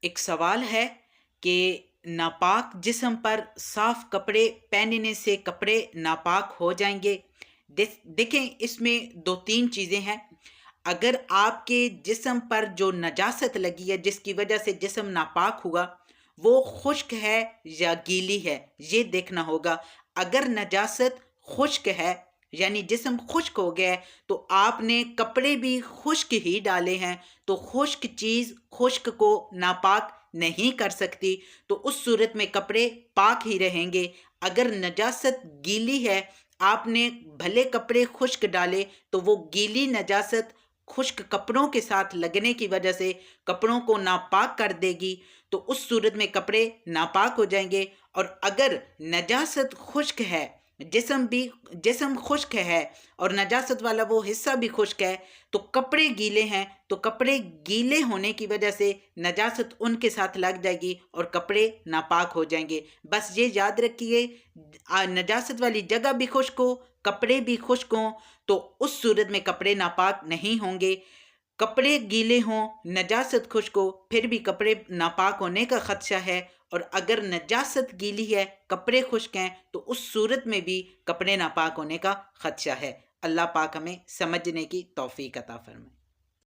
ایک سوال ہے کہ ناپاک جسم پر صاف کپڑے پہننے سے کپڑے ناپاک ہو جائیں گے؟ دیکھیں، اس میں دو تین چیزیں ہیں۔ اگر آپ کے جسم پر جو نجاست لگی ہے جس کی وجہ سے جسم ناپاک ہوا، وہ خشک ہے یا گیلی ہے، یہ دیکھنا ہوگا۔ اگر نجاست خشک ہے یعنی جسم خشک ہو گیا ہے تو آپ نے کپڑے بھی خشک ہی ڈالے ہیں، تو خشک چیز خشک کو ناپاک نہیں کر سکتی، تو اس صورت میں کپڑے پاک ہی رہیں گے۔ اگر نجاست گیلی ہے، آپ نے بھلے کپڑے خشک ڈالے تو وہ گیلی نجاست خشک کپڑوں کے ساتھ لگنے کی وجہ سے کپڑوں کو ناپاک کر دے گی، تو اس صورت میں کپڑے ناپاک ہو جائیں گے۔ اور اگر نجاست خشک ہے، جسم خشک ہے اور نجاست والا وہ حصہ بھی خشک ہے، تو کپڑے گیلے ہیں، تو کپڑے گیلے ہونے کی وجہ سے نجاست ان کے ساتھ لگ جائے گی اور کپڑے ناپاک ہو جائیں گے۔ بس یہ یاد رکھیے، نجاست والی جگہ بھی خشک ہو، کپڑے بھی خشک ہوں، تو اس صورت میں کپڑے ناپاک نہیں ہوں گے۔ کپڑے گیلے ہوں، نجاست خشک ہو، پھر بھی کپڑے ناپاک ہونے کا خدشہ ہے۔ اور اگر نجاست گیلی ہے، کپڑے خشک ہیں، تو اس صورت میں بھی کپڑے ناپاک ہونے کا خدشہ ہے۔ اللہ پاک ہمیں سمجھنے کی توفیق عطا فرمائے۔